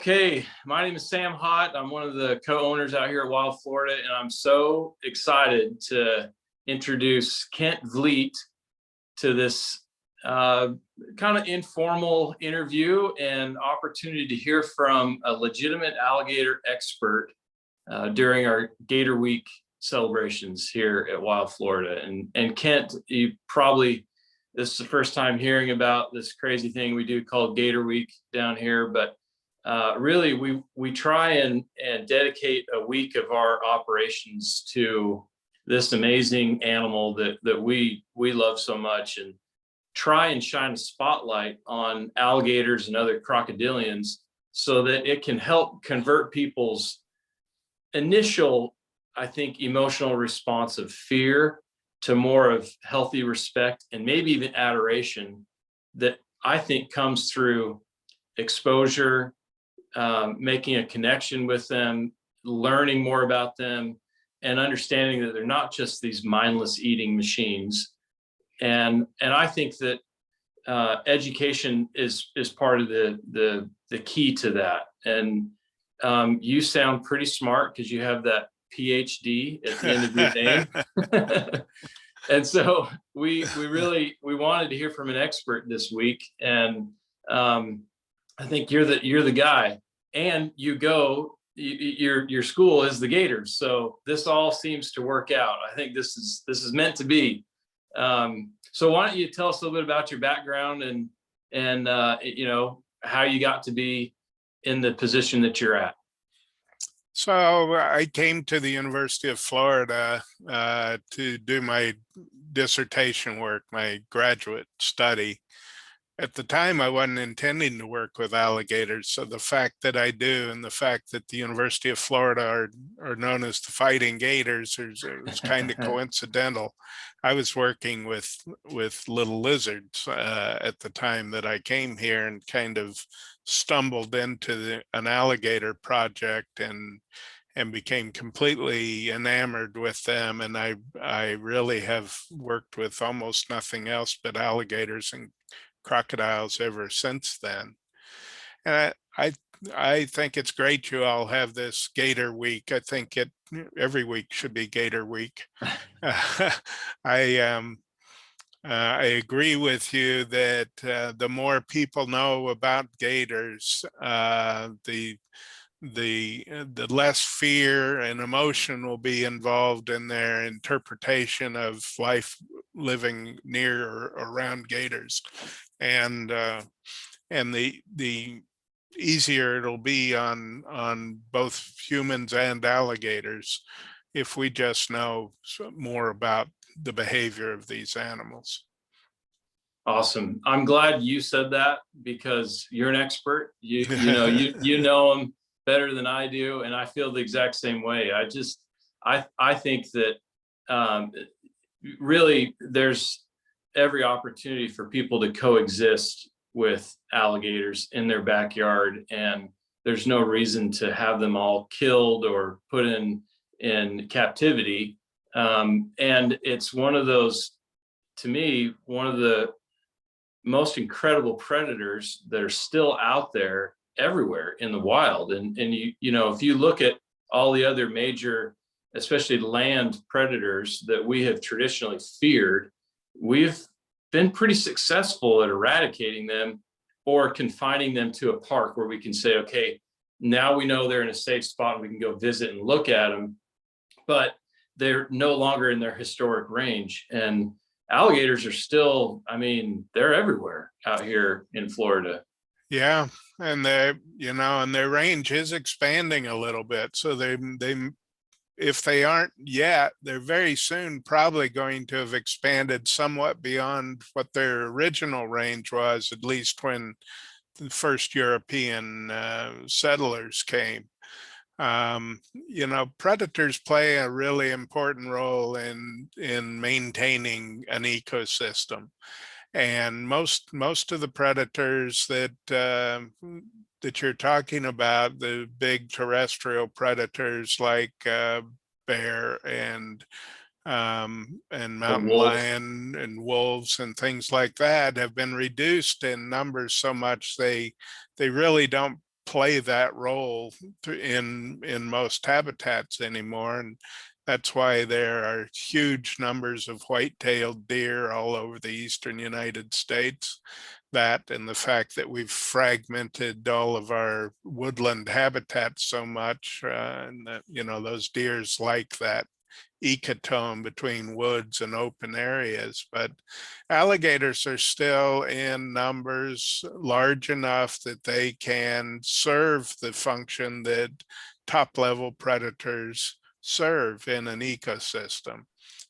Okay, my name is Sam Hott. I'm one of the co-owners out here at Wild Florida, and I'm so excited to introduce Kent Vliet to this kind of informal interview and opportunity to hear from a legitimate alligator expert during our Gator Week celebrations here at Wild Florida. And Kent, you probably, this is the first time hearing about this crazy thing we do called Gator Week down here, but really, we try and dedicate a week of our operations to this amazing animal that we love so much, and try and shine a spotlight on alligators and other crocodilians so that it can help convert people's initial, I think, emotional response of fear to more of healthy respect and maybe even adoration that I think comes through exposure, making a connection with them, learning more about them, and understanding that they're not just these mindless eating machines. And I think that education is part of the key to that. And you sound pretty smart because you have that PhD at the end of your name. And so we wanted to hear from an expert this week, and I think you're the guy. And your school is the Gators, so this all seems to work out. I think this is meant to be. So why don't you tell us a little bit about your background and how you got to be in the position that you're at? So I came to the University of Florida to do my dissertation work, my graduate study. At the time, I wasn't intending to work with alligators. So the fact that I do, and the fact that the University of Florida are known as the Fighting Gators, it's kind of coincidental. I was working with little lizards at the time that I came here, and kind of stumbled into an alligator project and became completely enamored with them. And I really have worked with almost nothing else but alligators and crocodiles ever since then. And I think it's great you all have this Gator Week. I think every week should be Gator Week. I agree with you that the more people know about gators, the less fear and emotion will be involved in their interpretation of life living near or around gators, and the easier it'll be on both humans and alligators if we just know more about the behavior of these animals. Awesome. I'm glad you said that, because you're an expert. You know them better than I do, and I feel the exact same way. I think that really there's every opportunity for people to coexist with alligators in their backyard, and there's no reason to have them all killed or put in captivity. And it's one of those, to me, one of the most incredible predators that are still out there everywhere in the wild. And if you look at all the other major, especially land predators that we have traditionally feared, we've been pretty successful at eradicating them or confining them to a park where we can say, okay, now we know they're in a safe spot and we can go visit and look at them, but they're no longer in their historic range. And alligators are still, they're everywhere out here in Florida. Yeah, and their range is expanding a little bit. So they if they aren't yet, they're very soon probably going to have expanded somewhat beyond what their original range was, at least when the first European settlers came. Predators play a really important role in maintaining an ecosystem. And most of the predators that you're talking about, the big terrestrial predators like bear and mountain lion and wolves and things like that, have been reduced in numbers so much they really don't play that role in most habitats anymore. And that's why there are huge numbers of white-tailed deer all over the eastern United States. That and the fact that we've fragmented all of our woodland habitats so much, and that, you know, those deers like that ecotone between woods and open areas. But alligators are still in numbers large enough that they can serve the function that top level predators serve in an ecosystem,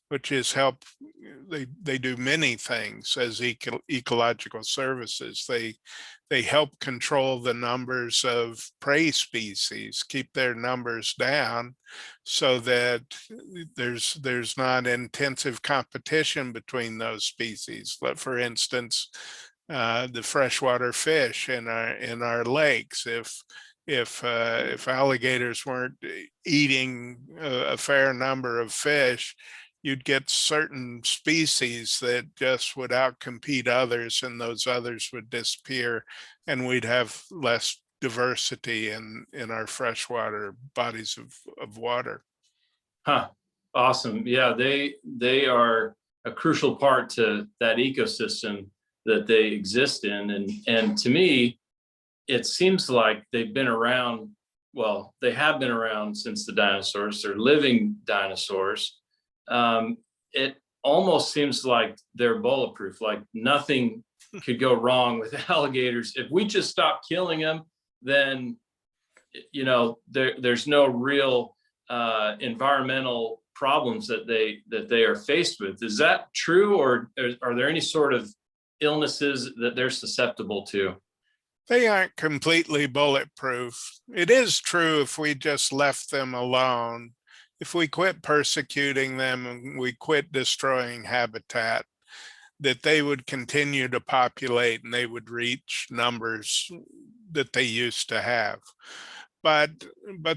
which is help. They do many things as ecological services. They help control the numbers of prey species, keep their numbers down so that there's not intensive competition between those species. But for instance, the freshwater fish in our lakes, if alligators weren't eating a fair number of fish, you'd get certain species that just would outcompete others, and those others would disappear, and we'd have less diversity in our freshwater bodies of water. Huh. Awesome. Yeah, they are a crucial part to that ecosystem that they exist in. And to me, it seems like they've been around, well, they have been around since the dinosaurs. They're living dinosaurs. It almost seems like they're bulletproof, like nothing could go wrong with alligators. If we just stop killing them, then, you know, there's no real environmental problems that they are faced with. Is that true, or are there any sort of illnesses that they're susceptible to? They aren't completely bulletproof. It is true if we just left them alone, if we quit persecuting them and we quit destroying habitat, that they would continue to populate and they would reach numbers that they used to have. But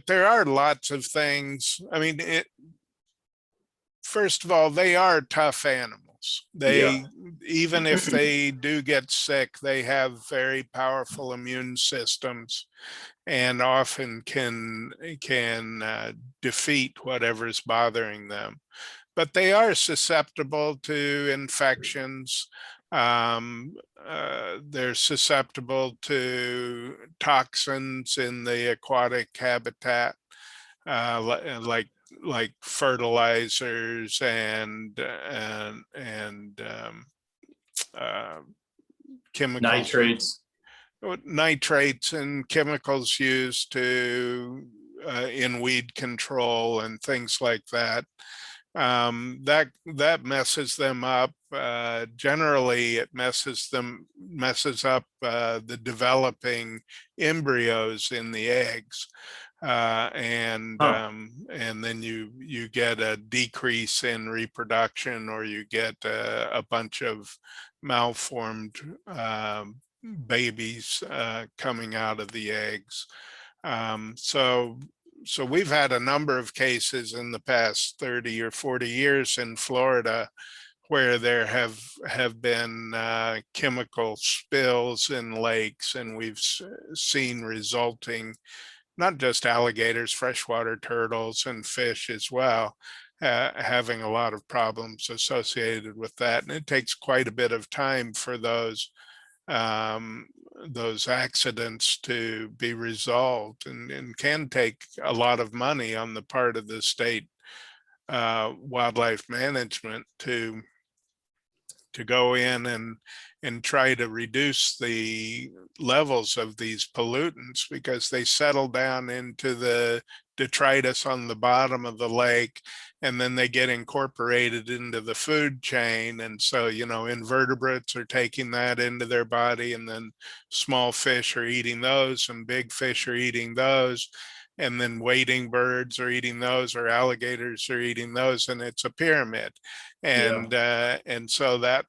there are lots of things. I mean, first of all, they are tough animals. Yeah. Even if they do get sick, they have very powerful immune systems and often can defeat whatever's bothering them. But they are susceptible to infections. They're susceptible to toxins in the aquatic habitat, like fertilizers and chemicals, nitrates and chemicals used to in weed control and things like that. That messes them up. Generally, it messes up the developing embryos in the eggs. And then you get a decrease in reproduction, or you get a bunch of malformed babies coming out of the eggs. So we've had a number of cases in the past 30 or 40 years in Florida where there have been chemical spills in lakes, and we've seen resulting, not just alligators, freshwater turtles and fish as well, having a lot of problems associated with that. And it takes quite a bit of time for those accidents to be resolved, and can take a lot of money on the part of the state wildlife management to go in and try to reduce the levels of these pollutants, because they settle down into the detritus on the bottom of the lake, and then they get incorporated into the food chain. And so, you know, invertebrates are taking that into their body, and then small fish are eating those, and big fish are eating those, and then wading birds are eating those, or alligators are eating those, and it's a pyramid. And Yeah. and so that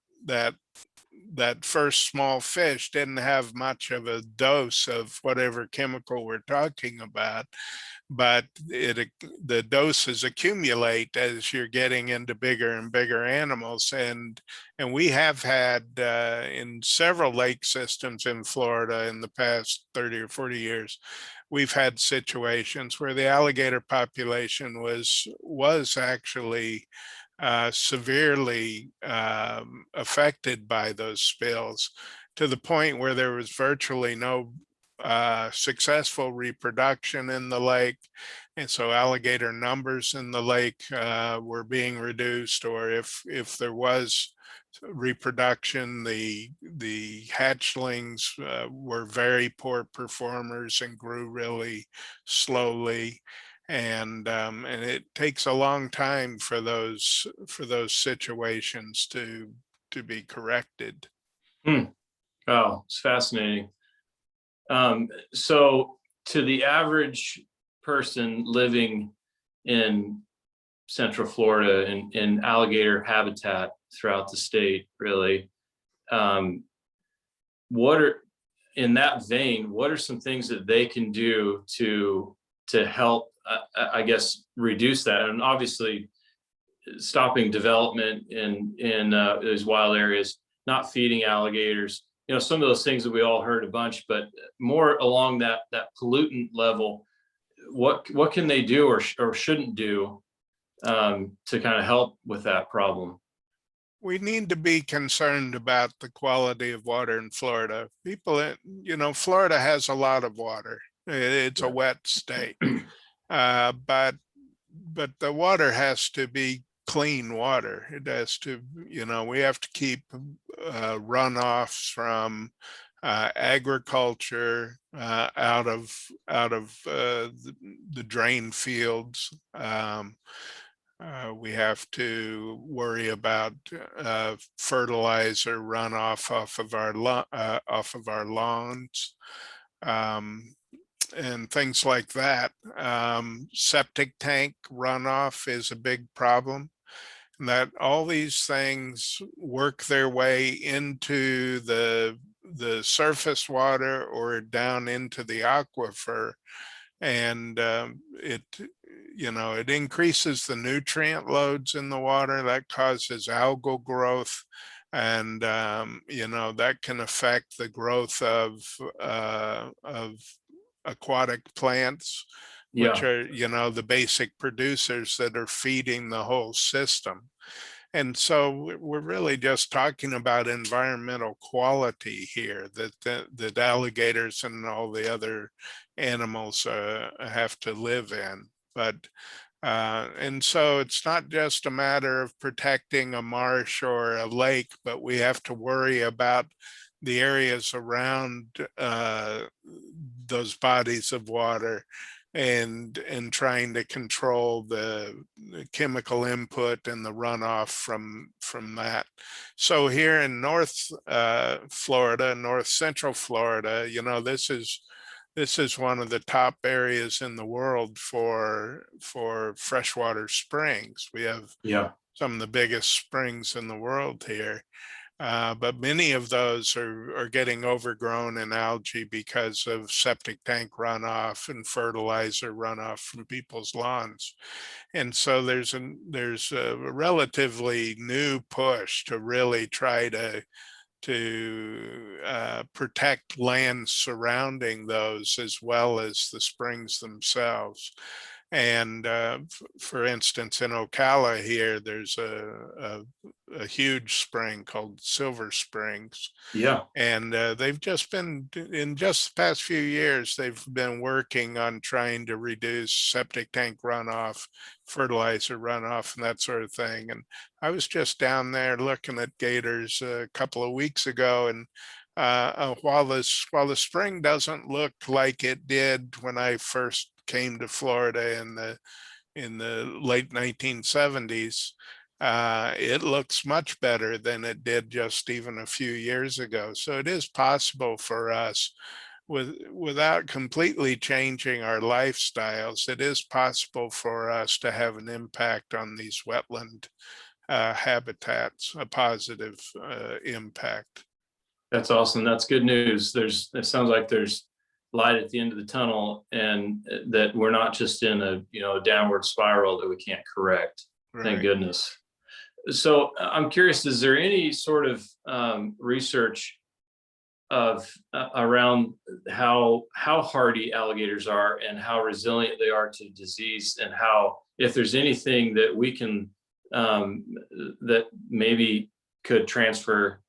that first small fish didn't have much of a dose of whatever chemical we're talking about, but the doses accumulate as you're getting into bigger and bigger animals. And we have had in several lake systems in Florida in the past 30 or 40 years, we've had situations where the alligator population was actually severely affected by those spills, to the point where there was virtually no successful reproduction in the lake. And so alligator numbers in the lake were being reduced, or if there was reproduction, the hatchlings were very poor performers and grew really slowly. And it takes a long time for those situations to be corrected. Hmm. Oh, it's fascinating. So to the average person living in Central Florida in alligator habitat throughout the state, really, what are, in that vein, what are some things that they can do to help, I guess, reduce that? And obviously, stopping development in those wild areas, not feeding alligators, some of those things that we all heard a bunch, but more along that pollutant level. What can they do or shouldn't do to kind of help with that problem? We need to be concerned about the quality of water in Florida. Florida has a lot of water. It's a wet state, but the water has to be clean water. It has to, we have to keep runoffs from agriculture out of the drain fields. We have to worry about fertilizer runoff off of our lawns, and things like that. Septic tank runoff is a big problem. And that all these things work their way into the surface water or down into the aquifer, and it increases the nutrient loads in the water. That causes algal growth, and that can affect the growth of aquatic plants, which are the basic producers that are feeding the whole system. And so we're really just talking about environmental quality here, that alligators and all the other animals have to live in. But and so it's not just a matter of protecting a marsh or a lake, but we have to worry about the areas around those bodies of water, and trying to control the chemical input and the runoff from that. So here in North Florida, North Central Florida, this is one of the top areas in the world for freshwater springs. We have some of the biggest springs in the world here. But many of those are getting overgrown in algae because of septic tank runoff and fertilizer runoff from people's lawns. And so there's a relatively new push to really try to protect land surrounding those, as well as the springs themselves. And for instance, in Ocala here, there's a huge spring called Silver Springs. And they've just been, in just the past few years, they've been working on trying to reduce septic tank runoff, fertilizer runoff, and that sort of thing. And I was just down there looking at gators a couple of weeks ago, and while the spring doesn't look like it did when I first came to Florida in the late 1970s, it looks much better than it did just even a few years ago. So it is possible for us, without completely changing our lifestyles, it is possible for us to have an impact on these wetland habitats, a positive impact. That's awesome. That's good news. It sounds like there's light at the end of the tunnel, and that we're not just in a, a downward spiral that we can't correct. Thank Right. goodness. So I'm curious, is there any sort of research of around how hardy alligators are and how resilient they are to disease, and how, if there's anything that we can that maybe could transfer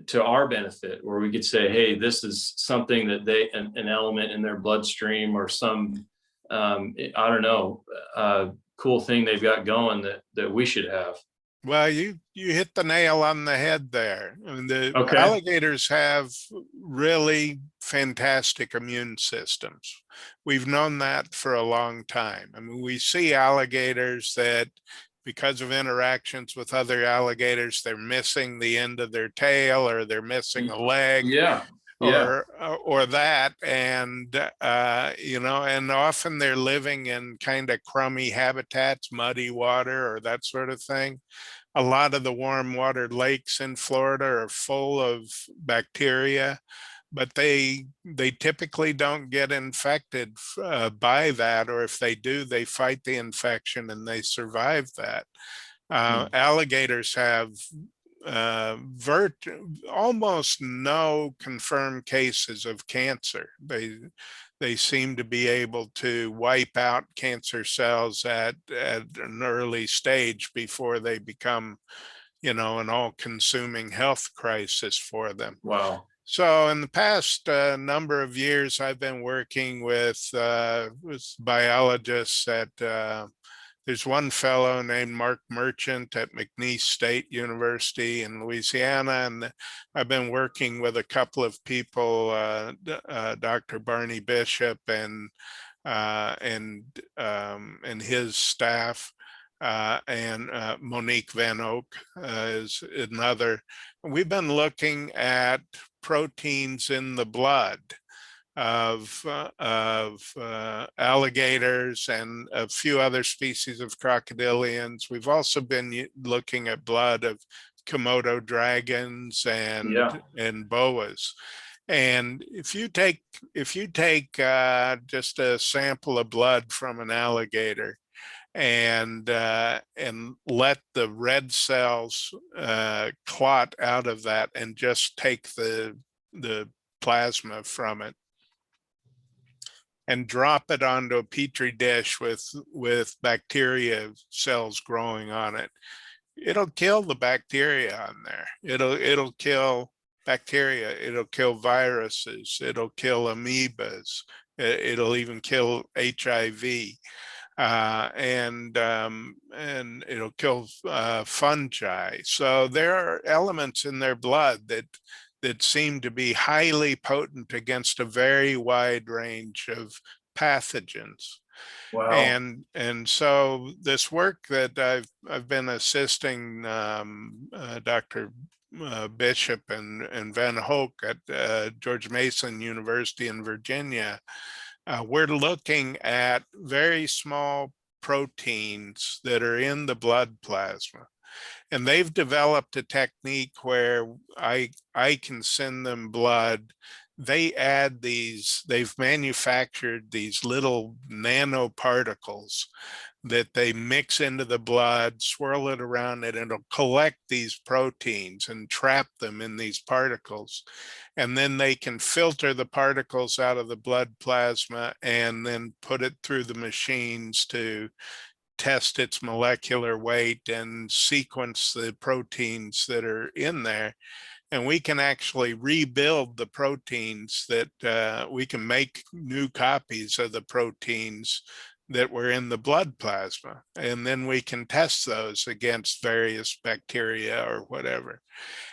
to our benefit, where we could say, hey, this is something that an element in their bloodstream, or some I don't know, cool thing they've got going that we should have. Well, you hit the nail on the head there. I mean, the Okay. alligators have really fantastic immune systems. We've known that for a long time. I mean, we see alligators that, because of interactions with other alligators, they're missing the end of their tail, or they're missing a leg, Yeah. Yeah. or that, and and often they're living in kind of crummy habitats, muddy water or that sort of thing. A lot of the warm water lakes in Florida are full of bacteria, but they typically don't get infected by that, or if they do, they fight the infection and they survive that. Alligators have almost no confirmed cases of cancer. They seem to be able to wipe out cancer cells at an early stage before they become, an all-consuming health crisis for them. Wow. So in the past number of years, I've been working with biologists at there's one fellow named Mark Merchant at McNeese State University in Louisiana, and I've been working with a couple of people, Dr. Barney Bishop and his staff, and Monique Van Oak is another. We've been looking at proteins in the blood of alligators and a few other species of crocodilians. We've also been looking at blood of Komodo dragons and boas. And if you take just a sample of blood from an alligator and let the red cells clot out of that, and just take the plasma from it and drop it onto a petri dish with bacteria cells growing on it, it'll kill the bacteria on there. It'll kill bacteria. It'll kill viruses. It'll kill amoebas. It'll even kill HIV. And it'll kill fungi. So there are elements in their blood that seem to be highly potent against a very wide range of pathogens. Wow. And so this work that I've been assisting Dr. Bishop and Van Hoek at George Mason University in Virginia, we're looking at very small proteins that are in the blood plasma. And they've developed a technique where I can send them blood. They've manufactured these little nanoparticles that they mix into the blood, swirl it around, and it'll collect these proteins and trap them in these particles. And then they can filter the particles out of the blood plasma and then put it through the machines to test its molecular weight and sequence the proteins that are in there. And we can actually rebuild the proteins that we can make new copies of the proteins that were in the blood plasma. And then we can test those against various bacteria or whatever.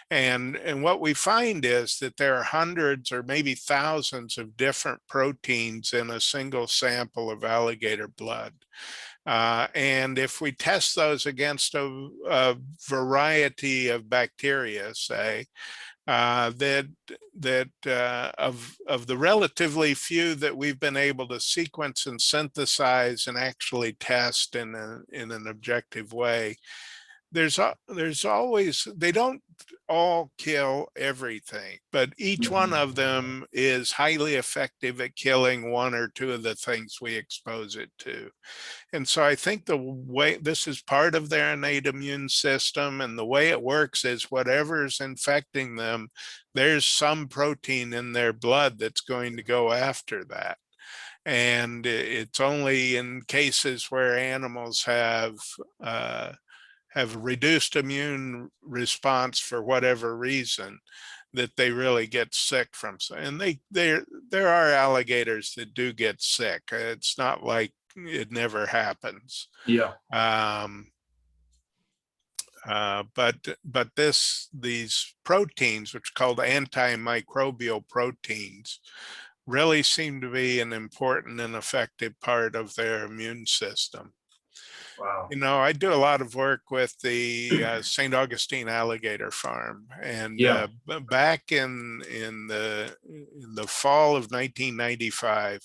And what we find is that there are hundreds or maybe thousands of different proteins in a single sample of alligator blood. And if we test those against a variety of bacteria, say, of the relatively few that we've been able to sequence and synthesize and actually test in an objective way, there's always, they don't all kill everything, but each one Mhm. of them is highly effective at killing one or two of the things we expose it to. And so I think the way this is part of their innate immune system, and the way it works is whatever's infecting them, there's some protein in their blood that's going to go after that. And it's only in cases where animals have reduced immune response for whatever reason that they really get sick from. And there are alligators that do get sick. It's not like it never happens. Yeah. Um, but these proteins, which are called antimicrobial proteins, really seem to be an important and effective part of their immune system. Wow. You know, I do a lot of work with the St. Augustine Alligator Farm, and Yeah. back in the fall of 1995,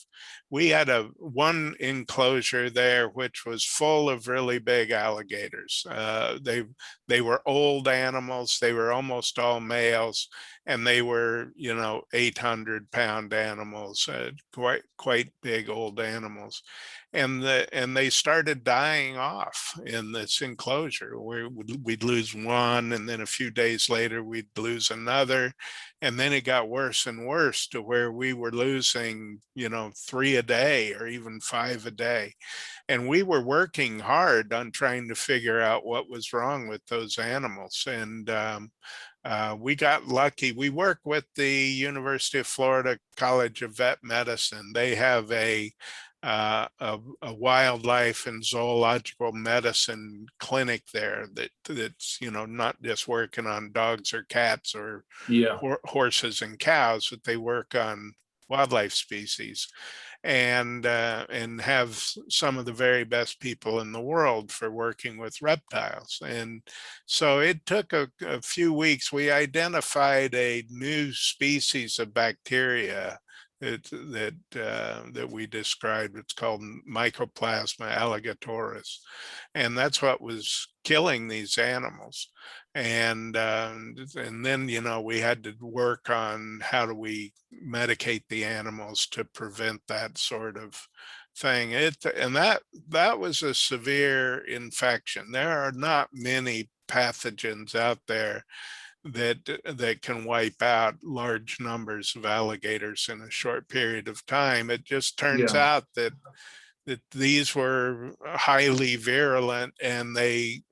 we had one enclosure there which was full of really big alligators. They were old animals. They were almost all males, and they were 800-pound animals, quite big old animals. And they started dying off in this enclosure where we'd lose one, and then a few days later we'd lose another, and then it got worse and worse to where we were losing 3 a day or even 5 a day. And we were working hard on trying to figure out what was wrong with those animals. And we got lucky. We work with the University of Florida College of Vet Medicine. They have a wildlife and zoological medicine clinic there that's not just working on dogs or cats or Yeah. horses and cows, but they work on wildlife species, and have some of the very best people in the world for working with reptiles. And so it took a few weeks. We identified a new species of bacteria that we described. It's called Mycoplasma alligatoris, and that's what was killing these animals. And then we had to work on how do we medicate the animals to prevent that sort of thing. That was a severe infection. There are not many pathogens out there that can wipe out large numbers of alligators in a short period of time. It just turns Yeah. out that these were highly virulent, and they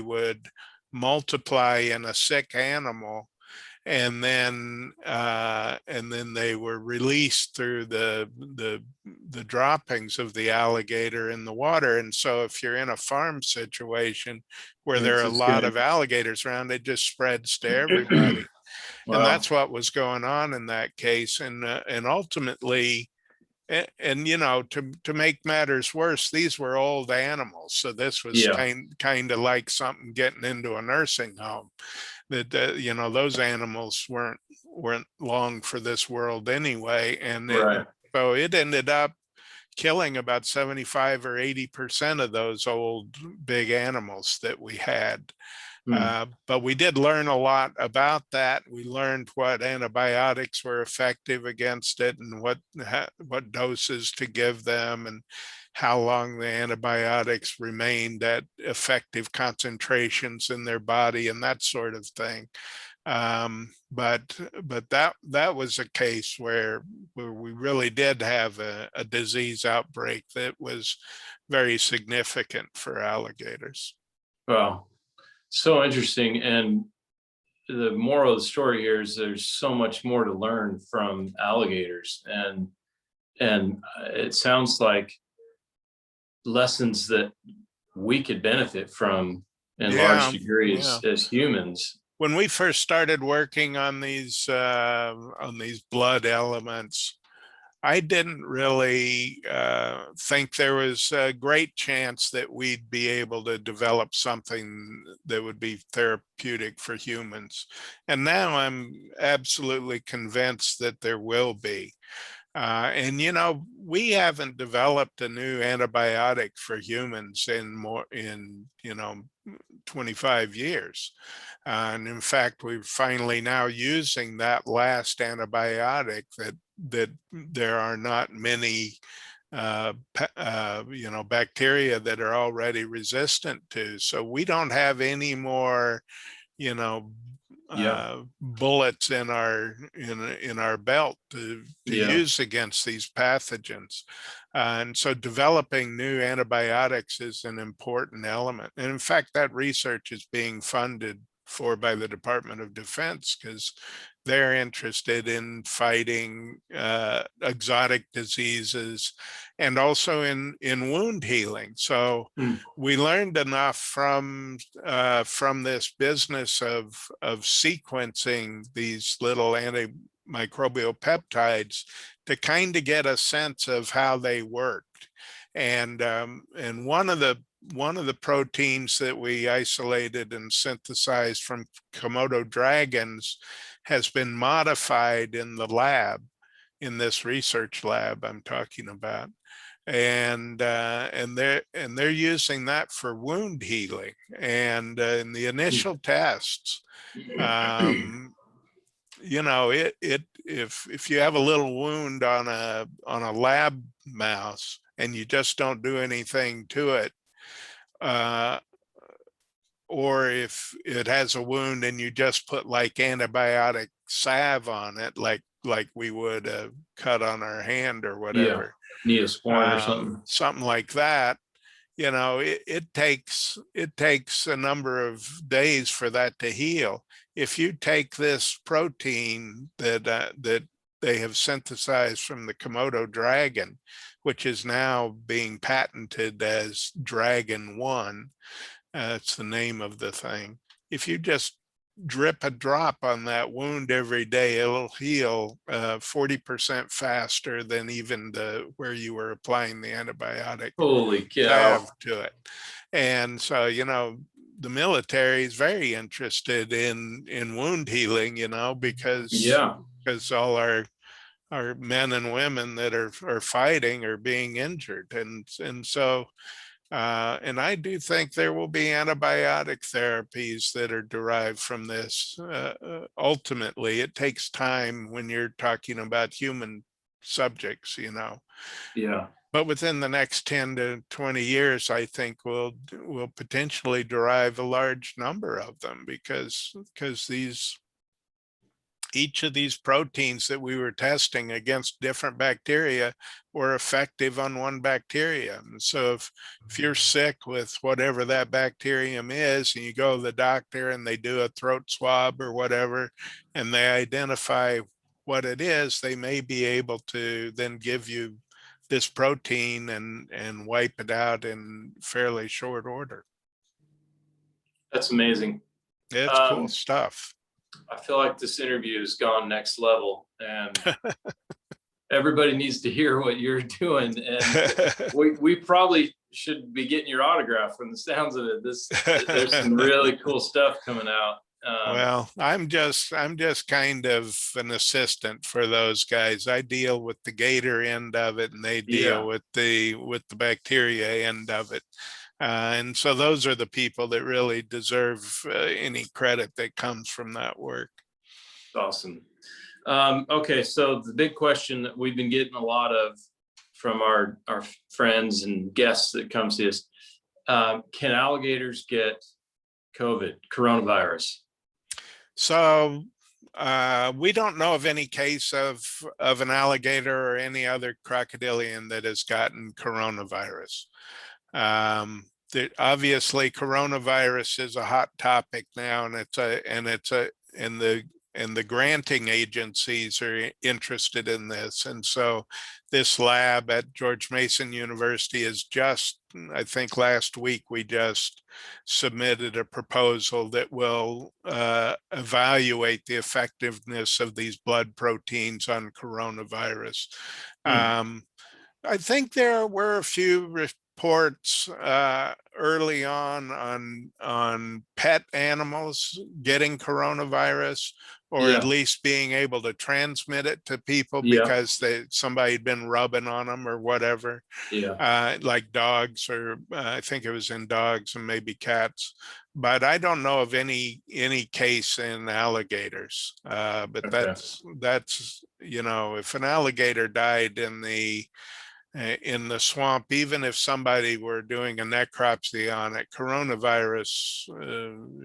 would multiply in a sick animal, and then they were released through the droppings of the alligator in the water. And so if you're in a farm situation where there It's are a just lot gonna. of alligators around, it just spreads to everybody. And Wow. that's what was going on in that case. And ultimately, to make matters worse, these were old animals. So this was Yeah. kind of like something getting into a nursing home. That those animals weren't long for this world anyway, and Right. so it ended up killing about 75 or 80% of those old big animals that we had. Hmm. But we did learn a lot about that. We learned what antibiotics were effective against it, and what doses to give them, and how long the antibiotics remained at effective concentrations in their body, and that sort of thing. But that was a case where we really did have a disease outbreak that was very significant for alligators. Wow. So interesting. And the moral of the story here is there's so much more to learn from alligators, and it sounds like lessons that we could benefit from in large Yeah, degrees yeah. as humans. When we first started working on these blood elements, I didn't really think there was a great chance that we'd be able to develop something that would be therapeutic for humans. And now I'm absolutely convinced that there will be. And we haven't developed a new antibiotic for humans in 25 years. And in fact, we're finally now using that last antibiotic that there are not many bacteria that are already resistant to. So we don't have any more, bullets in our belt to use against these pathogens. And so developing new antibiotics is an important element. And in fact, that research is being funded for by the Department of Defense, because they're interested in fighting exotic diseases and also in wound healing. So we learned enough from this business of sequencing these little antimicrobial peptides to kind of get a sense of how they worked. And one of the proteins that we isolated and synthesized from Komodo dragons has been modified in the lab, in this research lab I'm talking about, and they're using that for wound healing. And in the initial tests, if you have a little wound on a lab mouse and you just don't do anything to it, or if it has a wound and you just put like antibiotic salve on it, like we would a cut on our hand or whatever, Neosporin or something like that, it takes a number of days for that to heal. If you take this protein that they have synthesized from the Komodo dragon, which is now being patented as Dragon 1, it's the name of the thing. If you just drip a drop on that wound every day, it'll heal 40% faster than even where you were applying the antibiotic. Holy cow. To it. And so, the military is very interested in wound healing, because all our men and women that are fighting are being injured. And so and I do think there will be antibiotic therapies that are derived from this. Ultimately, it takes time when you're talking about human subjects, But within the next 10 to 20 years, I think we'll potentially derive a large number of them, because each of these proteins that we were testing against different bacteria were effective on one bacteria. And so if you're sick with whatever that bacterium is, and you go to the doctor and they do a throat swab or whatever, and they identify what it is, they may be able to then give you this protein and wipe it out in fairly short order. That's amazing. It's cool stuff. I feel like this interview has gone next level, and everybody needs to hear what you're doing. And we probably should be getting your autograph from the sounds of it. There's some really cool stuff coming out. Well, I'm just kind of an assistant for those guys. I deal with the Gator end of it, and they deal with the bacteria end of it. And so those are the people that really deserve any credit that comes from that work. Awesome. Okay, so the big question that we've been getting a lot of from our friends and guests that come see us, can alligators get COVID, coronavirus? So we don't know of any case of an alligator or any other crocodilian that has gotten coronavirus. Obviously coronavirus is a hot topic now, and the granting agencies are interested in this. And so this lab at George Mason University is just, I think last week, we just submitted a proposal that will evaluate the effectiveness of these blood proteins on coronavirus. I think there were a few reports early on pet animals getting coronavirus, or at Yeah. least being able to transmit it to people Yeah. because somebody had been rubbing on them or whatever, Yeah. like dogs, or I think it was in dogs and maybe cats. But I don't know of any case in alligators. But Okay. that's if an alligator died in the swamp, even if somebody were doing a necropsy on it, coronavirus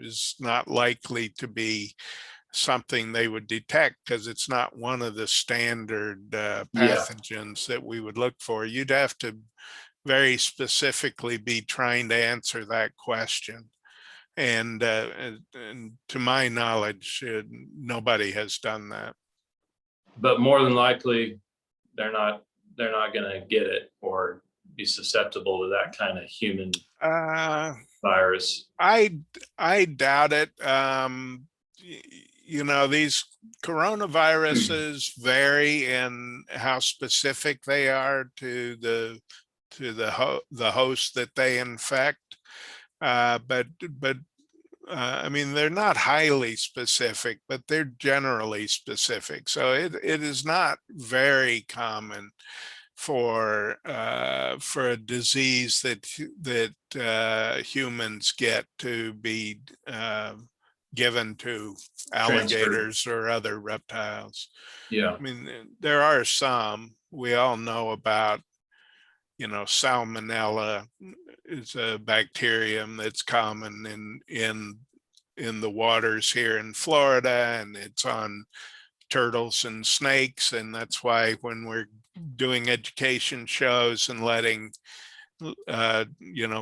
is not likely to be something they would detect because it's not one of the standard Yeah. pathogens that we would look for. You'd have to very specifically be trying to answer that question. And to my knowledge, nobody has done that. But more than likely, they're not going to get it or be susceptible to that kind of human virus. I doubt it. These coronaviruses vary in how specific they are to the host that they infect. But I mean, they're not highly specific, but they're generally specific. So it is not very common for a disease that humans get to be given to alligators or other reptiles. Yeah. I mean, there are some we all know about. Salmonella is a bacterium that's common in the waters here in Florida, and it's on turtles and snakes. And that's why when we're doing education shows and letting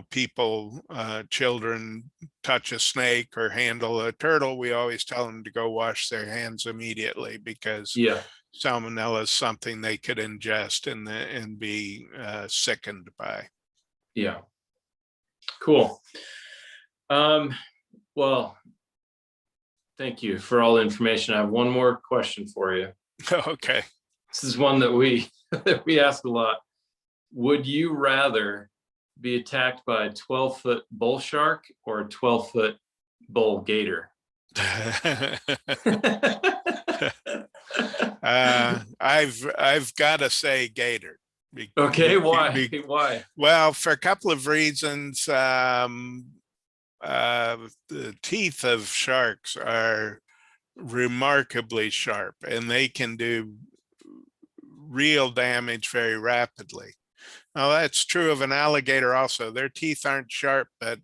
people, children touch a snake or handle a turtle, we always tell them to go wash their hands immediately, because Yeah. salmonella is something they could ingest and be sickened by. Yeah. Cool. Well, thank you for all the information. I have one more question for you. Okay. This is one that we ask a lot. Would you rather be attacked by a 12-foot bull shark or a 12-foot bull gator? I've got to say gator. Okay, why? Why? Well, for a couple of reasons. The teeth of sharks are remarkably sharp, and they can do real damage very rapidly. Now, that's true of an alligator also. Their teeth aren't sharp, but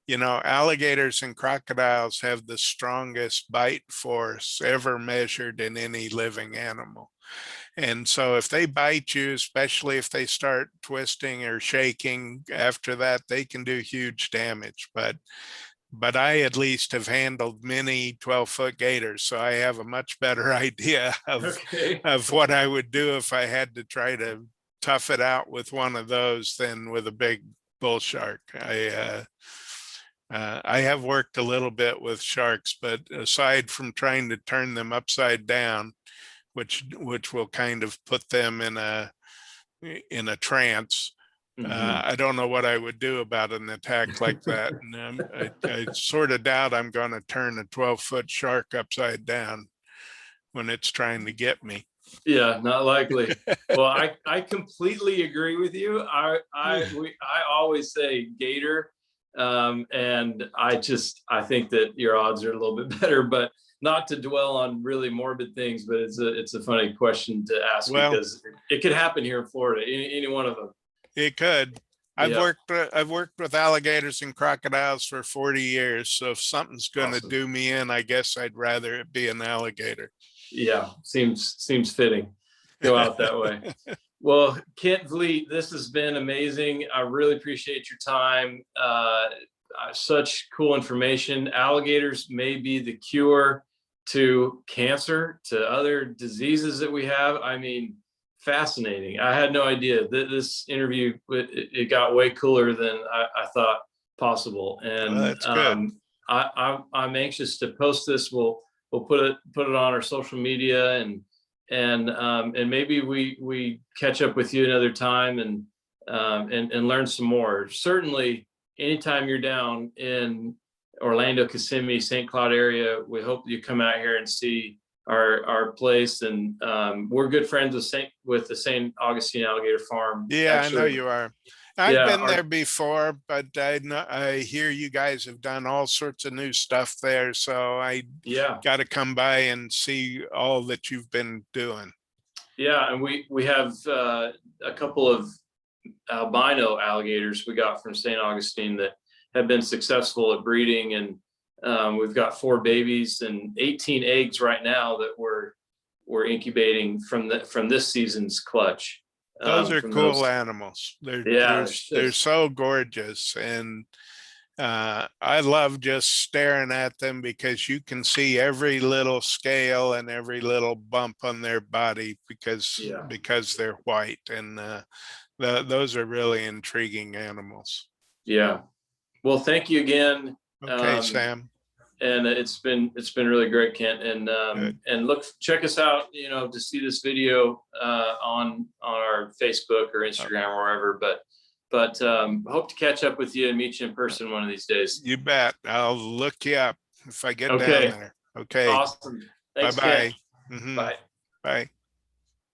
alligators and crocodiles have the strongest bite force ever measured in any living animal. And so if they bite you, especially if they start twisting or shaking after that, they can do huge damage. But I at least have handled many 12-foot gators, so I have a much better idea of what I would do if I had to try to tough it out with one of those than with a big bull shark. I have worked a little bit with sharks, but aside from trying to turn them upside down, which will kind of put them in a trance, I don't know what I would do about an attack like that. And I sort of doubt I'm going to turn a 12-foot shark upside down when it's trying to get me. Yeah, not likely. Well, I completely agree with you. I always say gator, and I think that your odds are a little bit better. But not to dwell on really morbid things, but it's a funny question to ask, because it could happen here in Florida. Any one of them. It could. I've worked with alligators and crocodiles for 40 years. So if something's going to do me in, I guess I'd rather it be an alligator. Yeah, seems fitting. Go out that way. Well, Kent Vliet, this has been amazing. I really appreciate your time. Such cool information. Alligators may be the cure to cancer, to other diseases that we have. I mean, fascinating. I had no idea that this interview, it got way cooler than I thought possible. And well, that's good. I'm anxious to post this. We'll put it on our social media, and maybe we catch up with you another time and and learn some more. Certainly, anytime you're down in Orlando, Kissimmee, St. Cloud area, we hope you come out here and see our place. And we're good friends with the St. Augustine Alligator Farm. Yeah, Actually, I know you are. I've yeah, been there before, but I hear you guys have done all sorts of new stuff there. So I yeah, got to come by and see all that you've been doing. yeah. And we have a couple of albino alligators we got from St. Augustine that have been successful at breeding, and we've got 4 babies and 18 eggs right now that we're incubating from this season's clutch. Those are From cool those, animals. yeah, it's They're just, so gorgeous, and I love just staring at them because you can see every little scale and every little bump on their body yeah, because they're white, and those are really intriguing animals. yeah. Well, thank you again. Okay, Um, Sam. and it's been really great, Kent. Good. And check us out, to see this video on our Facebook or Instagram or wherever. But hope to catch up with you and meet you in person one of these days. You bet. I'll look you up if I get down Okay, there. Okay. awesome. Thanks, Kent. Bye-bye. Bye. Bye.